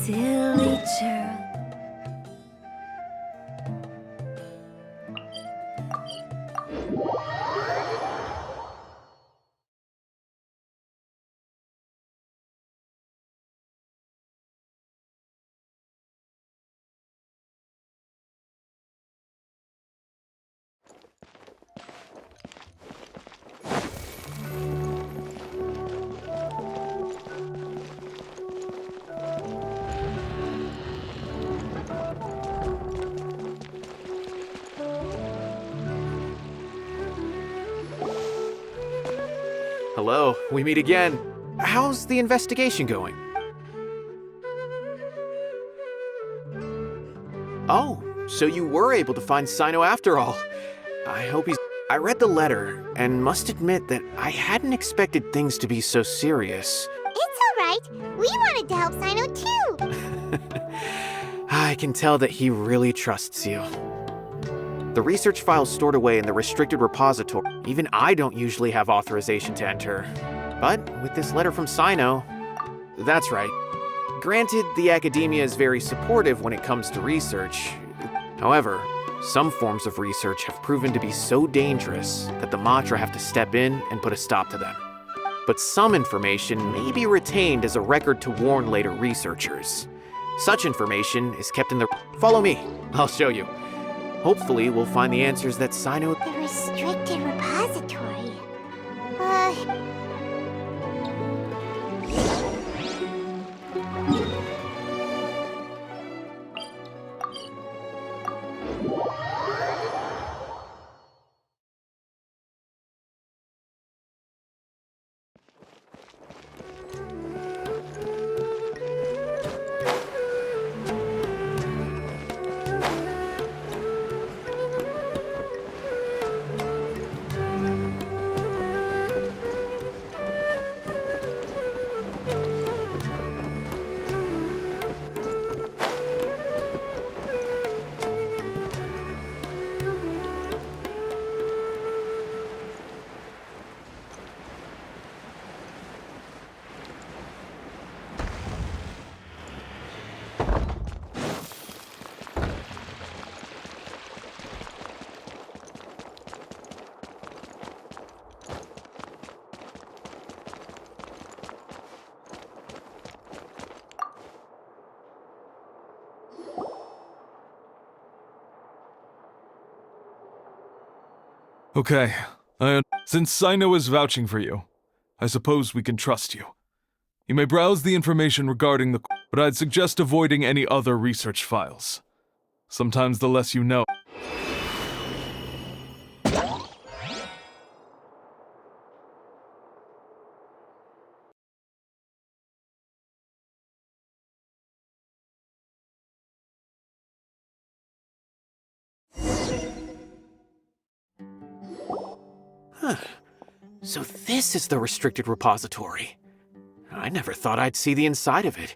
Silly churl. Hello, we meet again. How's the investigation going? Oh, so you were able to find Sino after all. I hope he's... I read the letter, and must admit that I hadn't expected things to be so serious. It's alright. We wanted to help Sino too. I can tell that he really trusts you. The research file's stored away in the restricted repository. Even I don't usually have authorization to enter. But with this letter from Sino, that's right. Granted, the academia is very supportive when it comes to research. However, some forms of research have proven to be so dangerous that the Matra have to step in and put a stop to them. But some information may be retained as a record to warn later researchers. Such information is kept in the... Follow me, I'll show you. Hopefully, we'll find the answers that Sino... The restricted repository. Okay, since Sino is vouching for you, I suppose we can trust you. You may browse the information regarding the... but I'd suggest avoiding any other research files. Sometimes the less you know... So this is the restricted repository. I never thought I'd see the inside of it.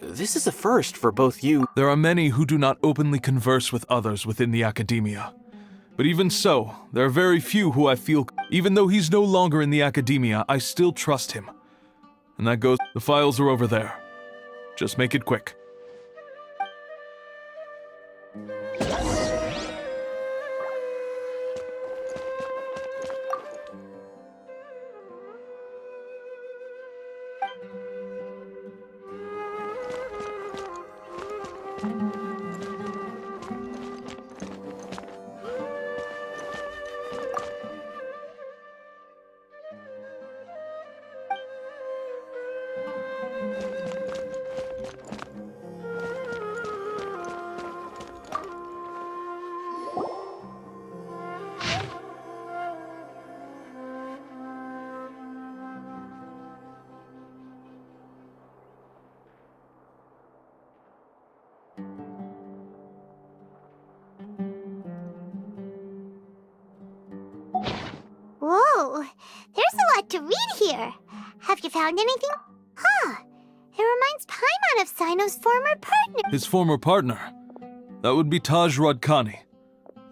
This is a first for both you... There are many who do not openly converse with others within the academia. But even so, there are very few who I feel... Even though he's no longer in the academia, I still trust him. And that goes... The files are over there. Just make it quick. Whoa, there's a lot to read here. Have you found anything? Huh, it reminds Paimon of Sino's former partner. His former partner? That would be Taj Radkani.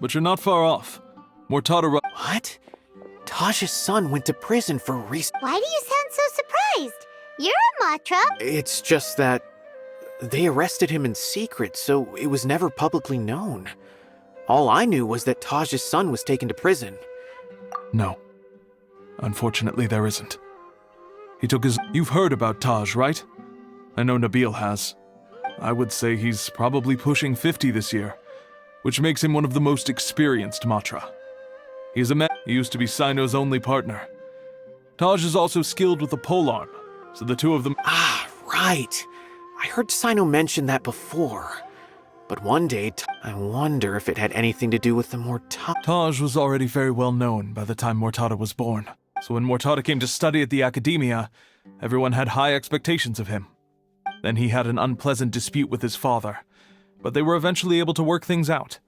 But you're not far off. Mortada What? Taj's son went to prison for reason. Why do you sound so surprised? You're a Matra. It's just that... They arrested him in secret, so it was never publicly known. All I knew was that Taj's son was taken to prison. No. Unfortunately, there isn't. He took his... You've heard about Taj, right? I know Nabil has. I would say he's probably pushing 50 this year, which makes him one of the most experienced Matra. He's a man. He used to be Sino's only partner. Taj is also skilled with the polearm, so the two of them... Ah, right. I heard Sino mention that before. But one day, I wonder if it had anything to do with the Mortada. Taj was already very well known by the time Mortada was born. So when Mortada came to study at the Academia, everyone had high expectations of him. Then he had an unpleasant dispute with his father, but they were eventually able to work things out.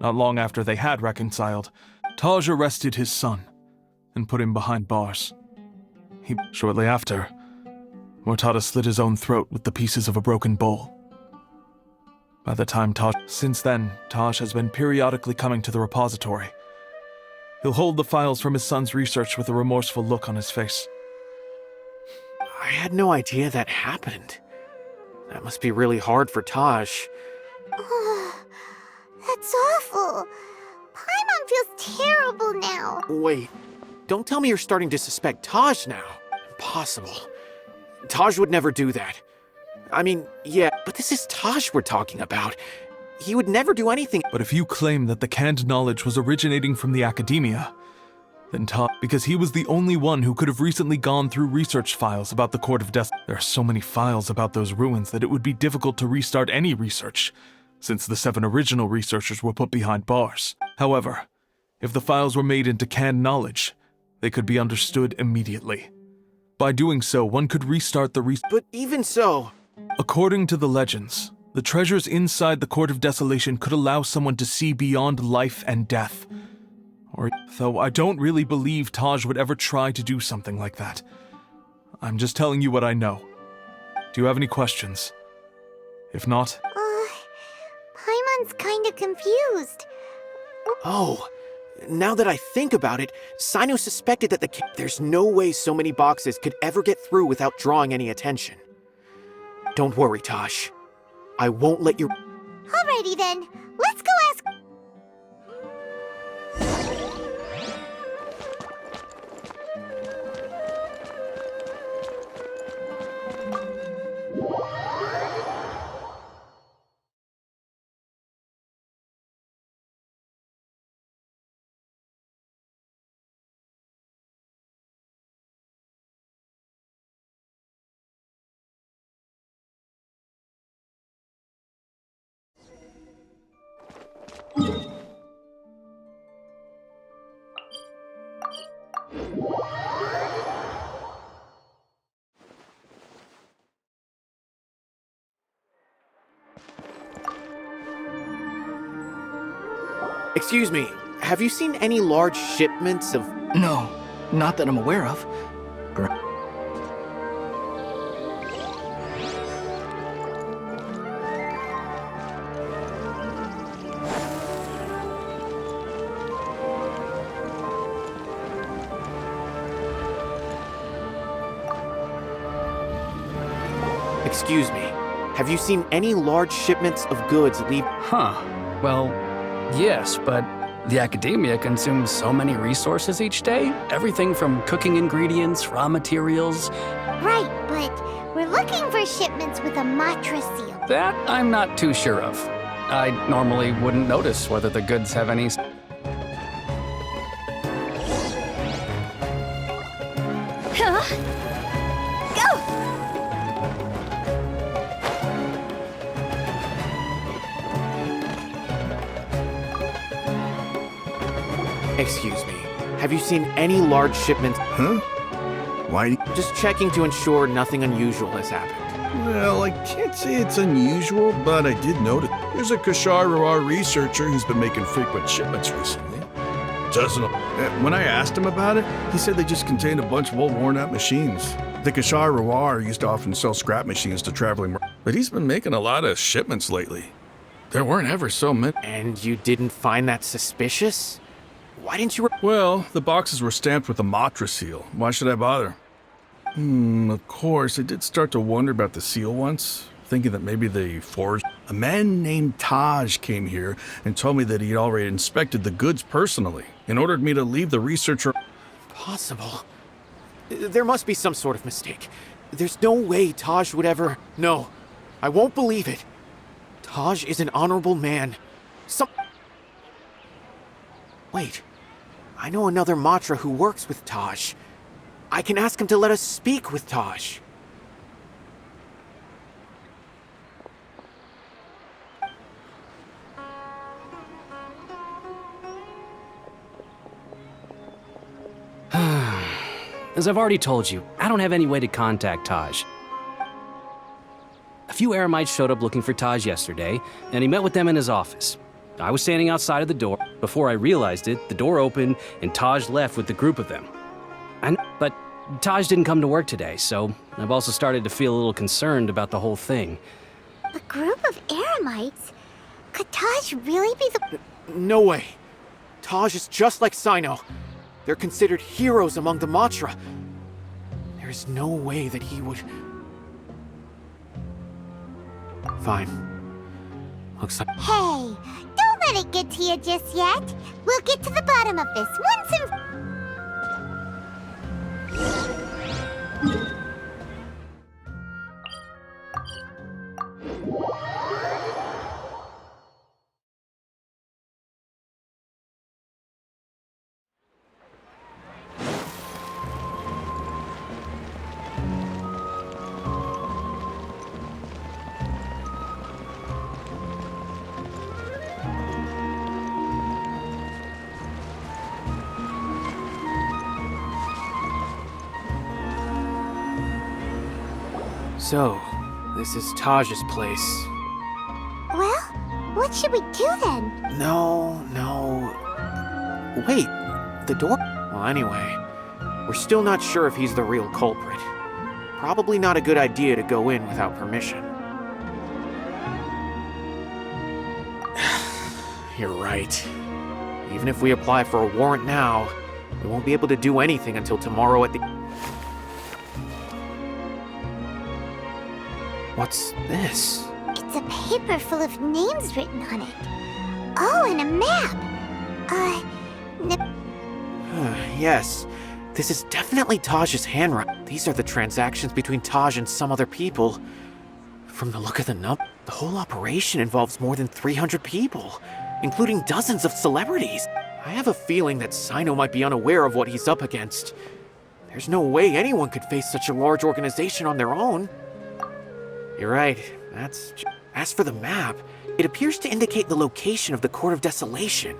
Not long after they had reconciled, Taj arrested his son and put him behind bars. Shortly after, Mortada slit his own throat with the pieces of a broken bowl. By the time Since then, Taj has been periodically coming to the repository. He'll hold the files from his son's research with a remorseful look on his face. I had no idea that happened. That must be really hard for Taj. Oh, that's awful. Paimon feels terrible now. Wait, don't tell me you're starting to suspect Taj now. Impossible. Taj would never do that. I mean, yeah, but this is Taj we're talking about. He would never do anything. But if you claim that the canned knowledge was originating from the Academia, then because he was the only one who could have recently gone through research files about the Court of Death. There are so many files about those ruins that it would be difficult to restart any research, since the 7 original researchers were put behind bars. However, if the files were made into canned knowledge, they could be understood immediately. By doing so, one could restart the research. But even so... According to the legends, the treasures inside the Court of Desolation could allow someone to see beyond life and death. Though I don't really believe Taj would ever try to do something like that. I'm just telling you what I know. Do you have any questions? If not... Paimon's kinda confused. Oh, now that I think about it, Sino suspected that there's no way so many boxes could ever get through without drawing any attention. Don't worry, Taj. I won't let you... Alrighty then, let's go ask... Excuse me, have you seen any large shipments of... No, not that I'm aware of. Excuse me, have you seen any large shipments of goods leave... Huh. Well, yes, but the Academia consumes so many resources each day. Everything from cooking ingredients, raw materials. Right, but we're looking for shipments with a Matra seal. That I'm not too sure of. I normally wouldn't notice whether the goods have any... Huh? Go! Excuse me, have you seen any large shipments... Huh? Why? Just checking to ensure nothing unusual has happened. Well, I can't say it's unusual, but I did notice there's a Kashar researcher who's been making frequent shipments recently. Doesn't... When I asked him about it, he said they just contained a bunch of old worn-out machines. The Kashar used to often sell scrap machines to traveling... But he's been making a lot of shipments lately. There weren't ever so many. And you didn't find that suspicious? Why didn't you... Well, the boxes were stamped with a Matra seal. Why should I bother? Of course, I did start to wonder about the seal once. thinking that maybe they forged. A man named Taj came here and told me that he'd already inspected the goods personally and ordered me to leave the researcher. Possible. There must be some sort of mistake. There's no way Taj would ever... No, I won't believe it. Taj is an honorable man. Wait, I know another Matra who works with Taj. I can ask him to let us speak with Taj. As I've already told you, I don't have any way to contact Taj. A few Eremites showed up looking for Taj yesterday, and he met with them in his office. I was standing outside of the door. Before I realized it, the door opened, and Taj left with the group of them. But Taj didn't come to work today, so I've also started to feel a little concerned about the whole thing. A group of Eremites? Could Taj really be the... No way. Taj is just like Sino. They're considered heroes among the Matra. There's no way that he would... Fine. Looks like... Hey, don't let it get to you just yet. We'll get to the bottom of this once and... So, this is Taj's place. Well, what should we do then? No. Wait, the door? Well, anyway, we're still not sure if he's the real culprit. Probably not a good idea to go in without permission. You're right. Even if we apply for a warrant now, we won't be able to do anything until tomorrow at the... What's this? It's a paper full of names written on it. Oh, and a map. Yes, this is definitely Taj's handwriting. These are the transactions between Taj and some other people. From the look of the the whole operation involves more than 300 people, including dozens of celebrities. I have a feeling that Sino might be unaware of what he's up against. There's no way anyone could face such a large organization on their own. You're right, as for the map, it appears to indicate the location of the Court of Desolation.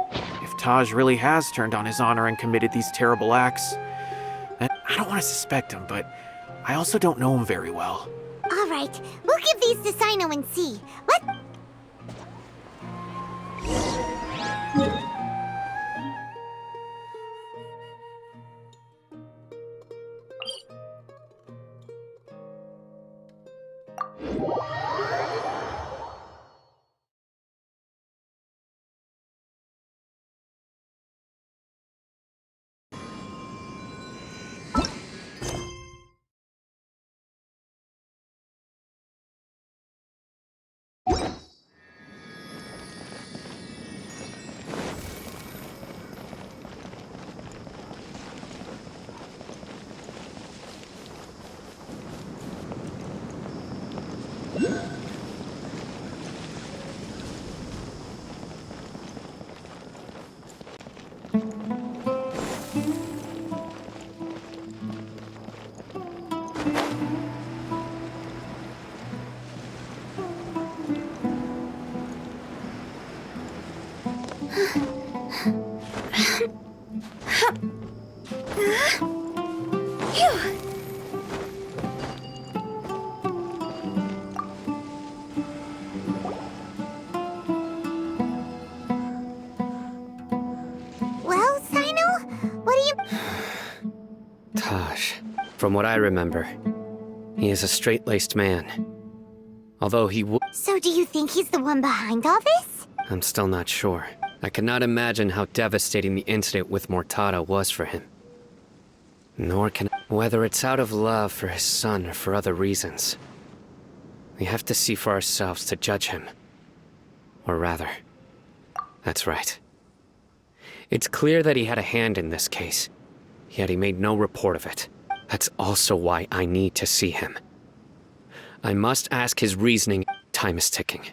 If Taj really has turned on his honor and committed these terrible acts, then I don't want to suspect him, but I also don't know him very well. All right, we'll give these to Sino and see. What? Well, Sino, what do you... Taj, from what I remember, he is a straight-laced man. Although he So do you think he's the one behind all this? I'm still not sure. I cannot imagine how devastating the incident with Mortada was for him. Nor can whether it's out of love for his son or for other reasons. We have to see for ourselves to judge him. Or rather, that's right. It's clear that he had a hand in this case, yet he made no report of it. That's also why I need to see him. I must ask his reasoning. Time is ticking.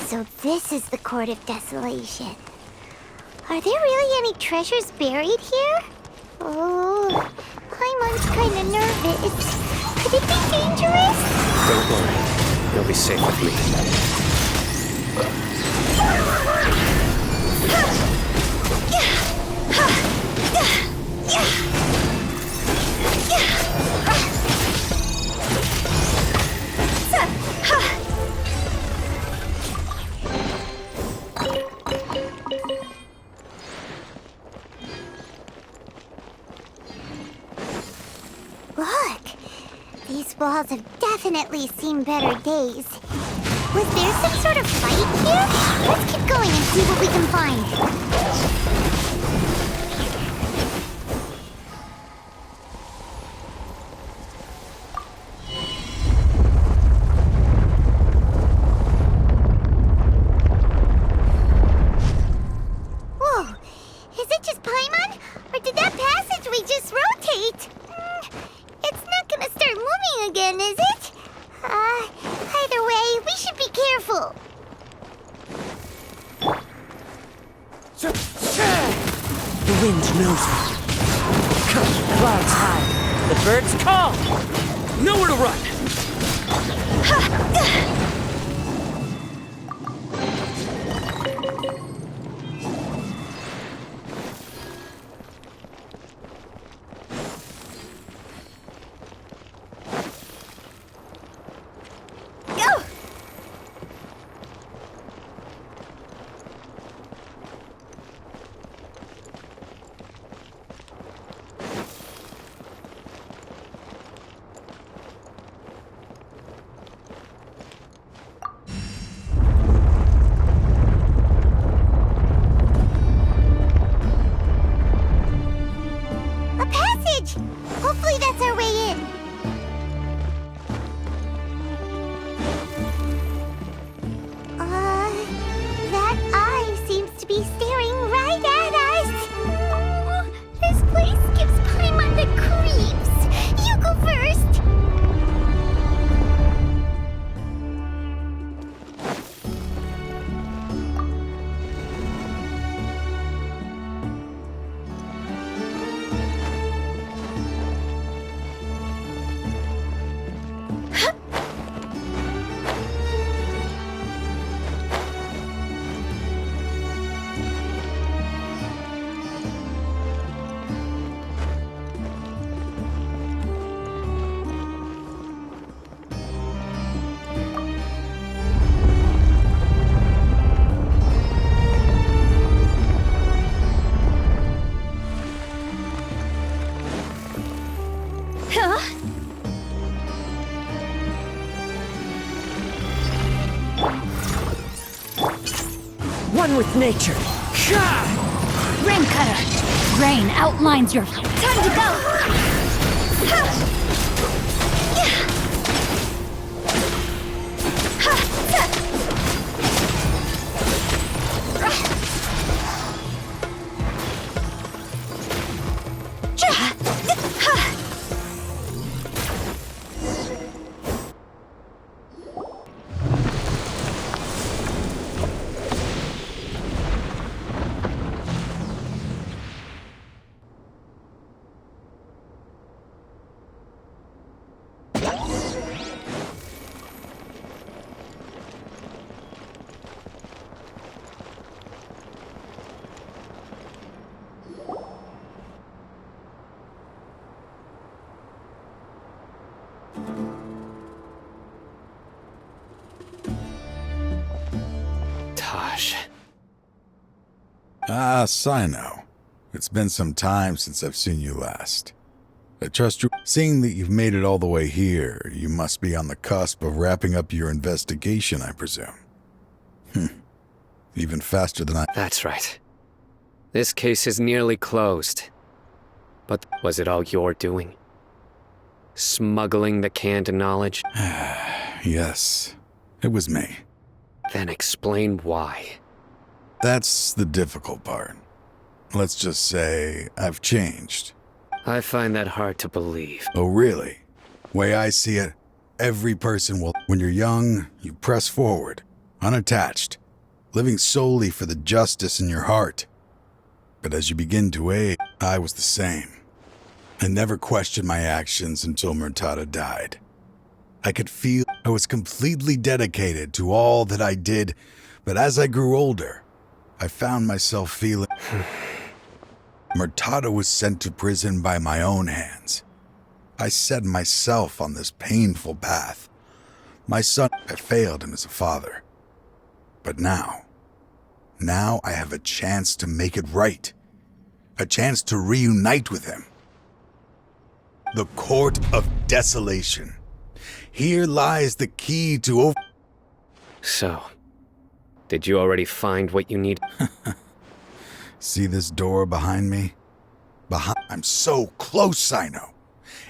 So this is the Court of Desolation. Are there really any treasures buried here? Oh, Paimon's kinda nervous. Could it be dangerous? Don't worry. You'll be safe with me. These walls have definitely seen better days. Was there some sort of fight here? Let's keep going and see what we can find. Whoa! Is it just Paimon? Or did that passageway just rotate? It's not gonna start moving again, is it? Either way, we should be careful. The wind knows me. Clouds high. The birds call. Nowhere to run. Go! A passage! Hopefully that's our way in. That eye seems to be staring right at us. This place gives Paimon the creeps. You go first. Huh? One with nature. Rain cutter. Rain outlines your. Time to go. Taj. Ah, Sino. It's been some time since I've seen you last. I trust you. Seeing that you've made it all the way here, you must be on the cusp of wrapping up your investigation, I presume. Even faster than I... That's right. This case is nearly closed. But was it all your doing? Smuggling the canned knowledge? Yes, it was me. Then explain why. That's the difficult part. Let's just say I've changed. I find that hard to believe. Oh, really? Way I see it, every person will... When you're young, you press forward, unattached, living solely for the justice in your heart. But as you begin to age, I was the same. I never questioned my actions until Murtada died. I could feel I was completely dedicated to all that I did, but as I grew older, I found myself feeling... Murtada was sent to prison by my own hands. I set myself on this painful path. My son, I failed him as a father. But now I have a chance to make it right. A chance to reunite with him. The Court of Desolation. Here lies the key to So, did you already find what you need? See this door behind me? I'm so close, Sino.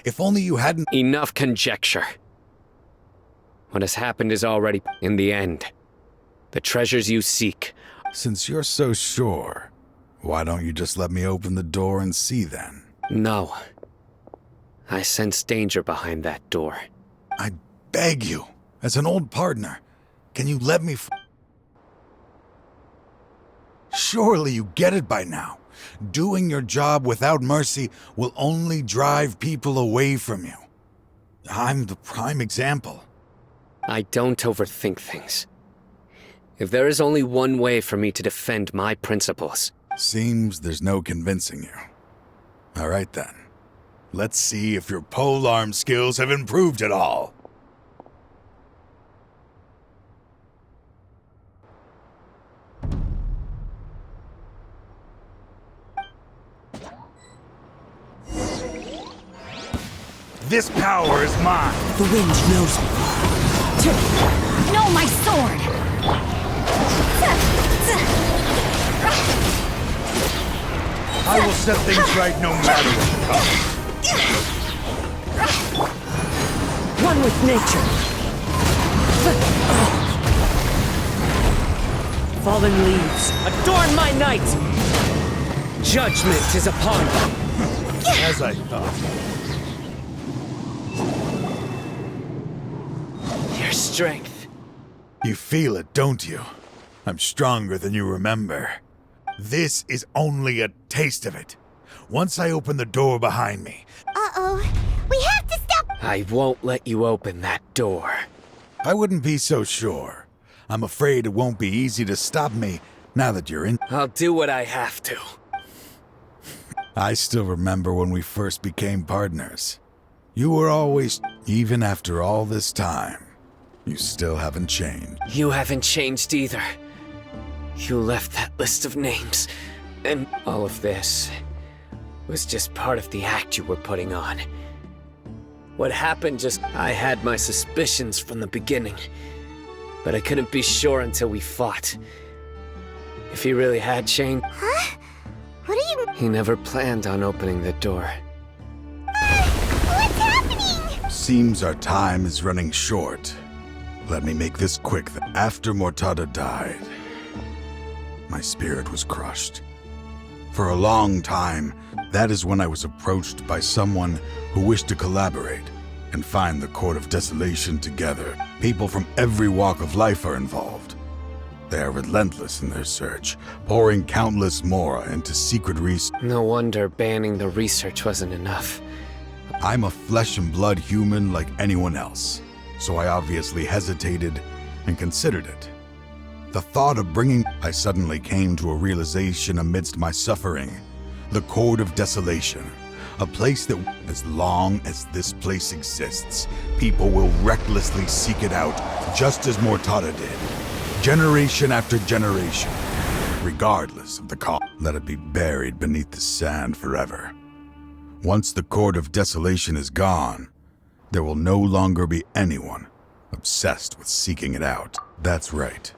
If only you hadn't... Enough conjecture. What has happened is already in the end. The treasures you seek. Since you're so sure, why don't you just let me open the door and see then? No. I sense danger behind that door. I beg you, as an old partner, can you let me Surely you get it by now. Doing your job without mercy will only drive people away from you. I'm the prime example. I don't overthink things. If there is only one way for me to defend my principles... Seems there's no convincing you. All right then. Let's see if your polearm skills have improved at all. This power is mine. The wind knows me. No, my sword! I will set things right no matter what comes. One with nature. Fallen leaves, adorn my night! Judgment is upon me. As I thought. Your strength. You feel it, don't you? I'm stronger than you remember. This is only a taste of it. Once I open the door behind me... Uh-oh. We have to stop... I won't let you open that door. I wouldn't be so sure. I'm afraid it won't be easy to stop me now that you're in... I'll do what I have to. I still remember when we first became partners. You were always... Even after all this time, you still haven't changed. You haven't changed either. You left that list of names, and all of this was just part of the act you were putting on. What happened just... I had my suspicions from the beginning, but I couldn't be sure until we fought. If he really had changed... Huh? What are you... He never planned on opening the door. What's happening? Seems our time is running short. Let me make this quick. After Mortada died, my spirit was crushed. For a long time, that is when I was approached by someone who wished to collaborate and find the Court of Desolation together. People from every walk of life are involved. They are relentless in their search, pouring countless mora into secret research. No wonder banning the research wasn't enough. I'm a flesh and blood human like anyone else, so I obviously hesitated and considered it. The thought of bringing... I suddenly came to a realization amidst my suffering. The Court of Desolation. A place that, as long as this place exists, people will recklessly seek it out, just as Mortada did. Generation after generation. Regardless of the cost. Let it be buried beneath the sand forever. Once the Court of Desolation is gone, there will no longer be anyone obsessed with seeking it out. That's right.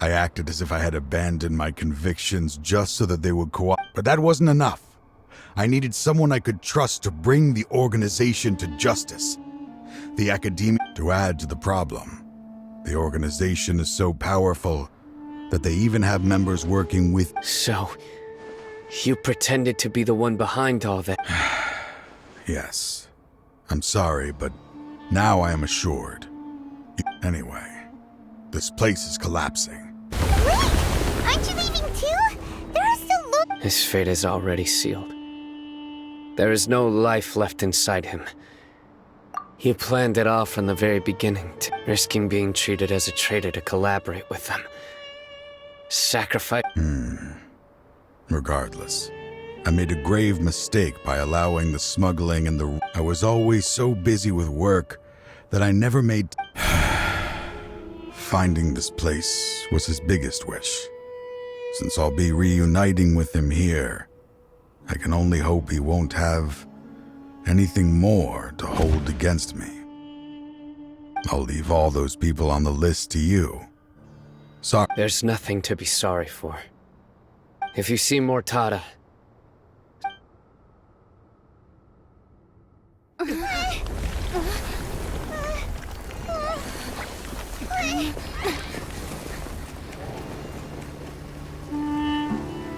I acted as if I had abandoned my convictions just so that they would cooperate. But that wasn't enough. I needed someone I could trust to bring the organization to justice. The academia... To add to the problem, the organization is so powerful that they even have members working with... So, you pretended to be the one behind all that? Yes. I'm sorry, but now I am assured. Anyway, this place is collapsing. Wait! Aren't you leaving too? There are still His fate is already sealed. There is no life left inside him. He planned it all from the very beginning, risking being treated as a traitor to collaborate with them. Sacrifice... Regardless, I made a grave mistake by allowing the smuggling and the... I was always so busy with work that I never made... Finding this place was his biggest wish. Since I'll be reuniting with him here, I can only hope he won't have anything more to hold against me. I'll leave all those people on the list to you. Sorry. There's nothing to be sorry for. If you see Mortada,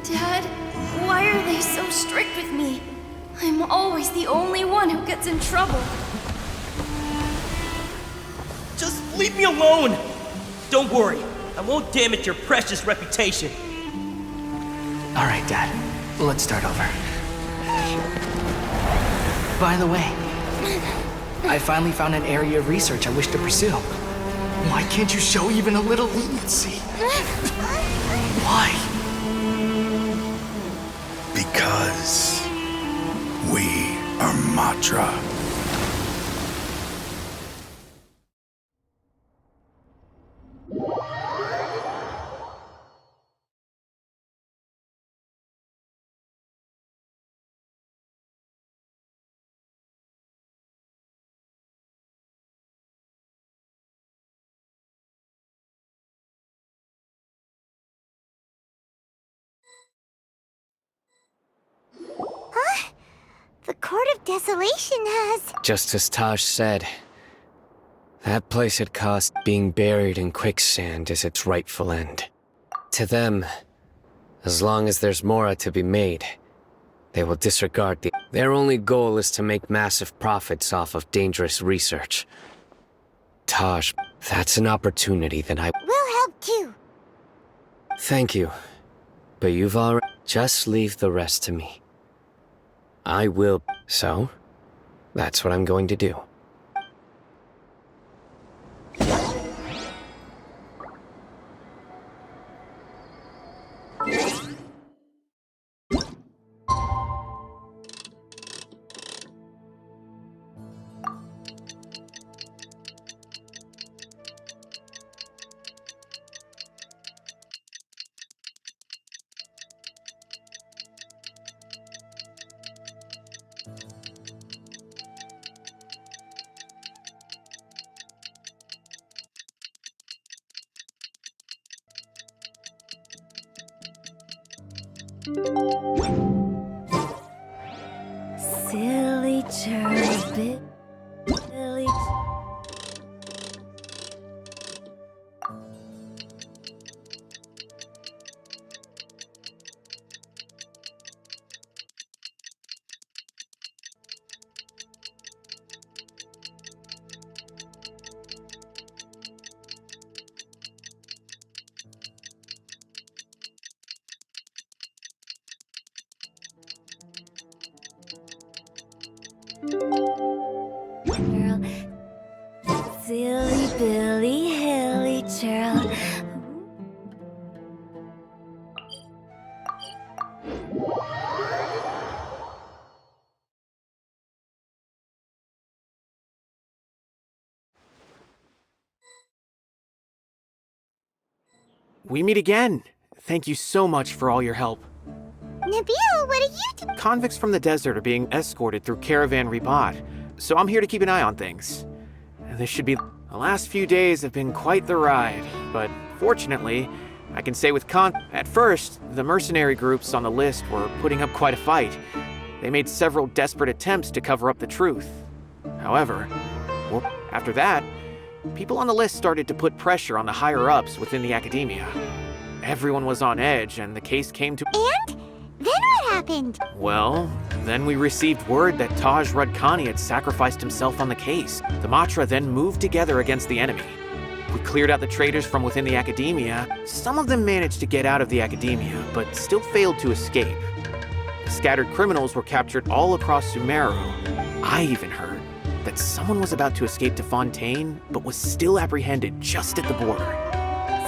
Dad, why are they so strict with me? I'm always the only one who gets in trouble. Just leave me alone! Don't worry, I won't damage your precious reputation. All right, Dad. Let's start over. By the way, I finally found an area of research I wish to pursue. Why can't you show even a little leniency? Why? Because we are Matra. The Court of Desolation has... just as Taj said, that place had caused being buried in quicksand is its rightful end. To them, as long as there's more to be made, they will disregard the... Their only goal is to make massive profits off of dangerous research. Taj, that's an opportunity that I... We'll help too. Thank you. But you've already... Just leave the rest to me. I will... So, that's what I'm going to do. Silly Cherbit. Silly. Girl. Silly Billy Hilly Churl. We meet again. Thank you so much for all your help. Nabil, what are you doing? Convicts from the desert are being escorted through Caravan Ribat, so I'm here to keep an eye on things. This should be... The last few days have been quite the ride, but fortunately, I can say with At first, the mercenary groups on the list were putting up quite a fight. They made several desperate attempts to cover up the truth. However, after that, people on the list started to put pressure on the higher-ups within the academia. Everyone was on edge, and the case came to... And? Then what happened? Well, then we received word that Taj Rudkani had sacrificed himself on the case. The Matra then moved together against the enemy. We cleared out the traitors from within the academia. Some of them managed to get out of the academia, but still failed to escape. The scattered criminals were captured all across Sumeru. I even heard that someone was about to escape to Fontaine, but was still apprehended just at the border.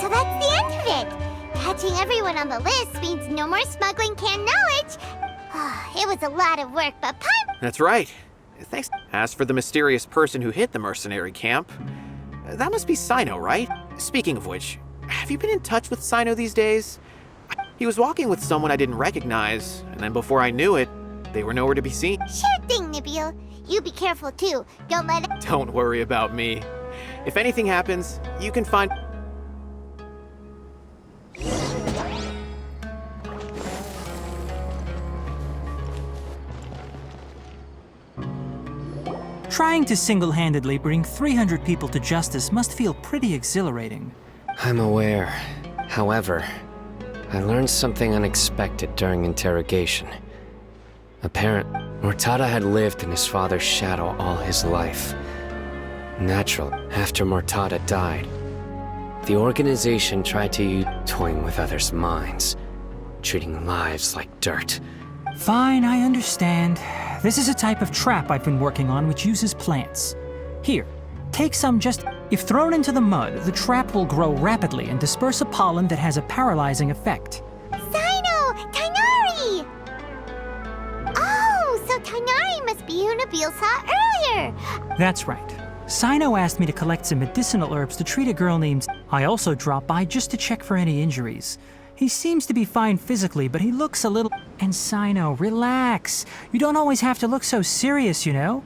So that's the end of it. Catching everyone on the list means no more smuggling canned knowledge. It was a lot of work, but That's right. Thanks. As for the mysterious person who hit the mercenary camp, that must be Sino, right? Speaking of which, have you been in touch with Sino these days? He was walking with someone I didn't recognize, and then before I knew it, they were nowhere to be seen. Sure thing, Nabil. You be careful too. Don't let it... Don't worry about me. If anything happens, you can find... Trying to single-handedly bring 300 people to justice must feel pretty exhilarating. I'm aware. However, I learned something unexpected during interrogation. Apparently, Mortada had lived in his father's shadow all his life. Naturally, after Mortada died, the organization tried to use toying with others' minds, treating lives like dirt. Fine, I understand. This is a type of trap I've been working on which uses plants. Here, take some just... If thrown into the mud, the trap will grow rapidly and disperse a pollen that has a paralyzing effect. Sino! Tighnari! Oh, so Tighnari must be who Nabil saw earlier! That's right. Sino asked me to collect some medicinal herbs to treat a girl named... I also dropped by just to check for any injuries. He seems to be fine physically, but he looks a little... And Sino, relax. You don't always have to look so serious, you know?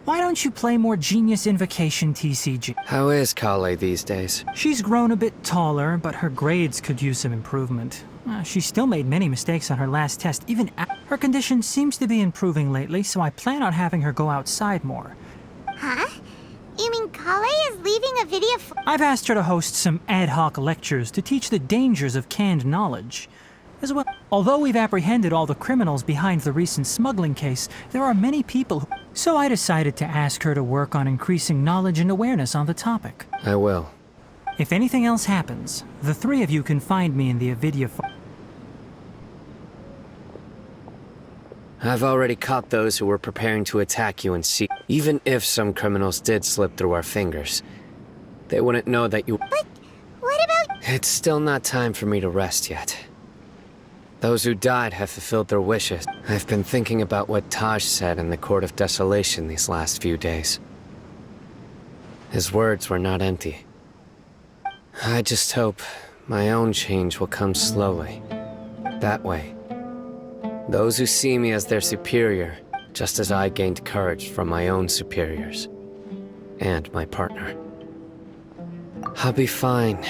Why don't you play more Genius Invocation TCG? How is Kale these days? She's grown a bit taller, but her grades could use some improvement. She still made many mistakes on her last test, even her condition seems to be improving lately, so I plan on having her go outside more. Huh? You mean Kale is leaving a video I've asked her to host some ad hoc lectures to teach the dangers of canned knowledge. As well, although we've apprehended all the criminals behind the recent smuggling case, there are many people who... So I decided to ask her to work on increasing knowledge and awareness on the topic. I will. If anything else happens, the three of you can find me in the Avidia I've already caught those who were preparing to attack you and see. Even if some criminals did slip through our fingers, they wouldn't know that you... But what about... It's still not time for me to rest yet. Those who died have fulfilled their wishes. I've been thinking about what Taj said in the Court of Desolation these last few days. His words were not empty. I just hope my own change will come slowly. That way, those who see me as their superior, just as I gained courage from my own superiors. And my partner. I'll be fine.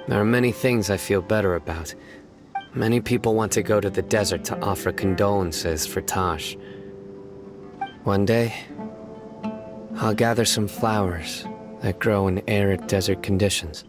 There are many things I feel better about. Many people want to go to the desert to offer condolences for Taj. One day, I'll gather some flowers that grow in arid desert conditions.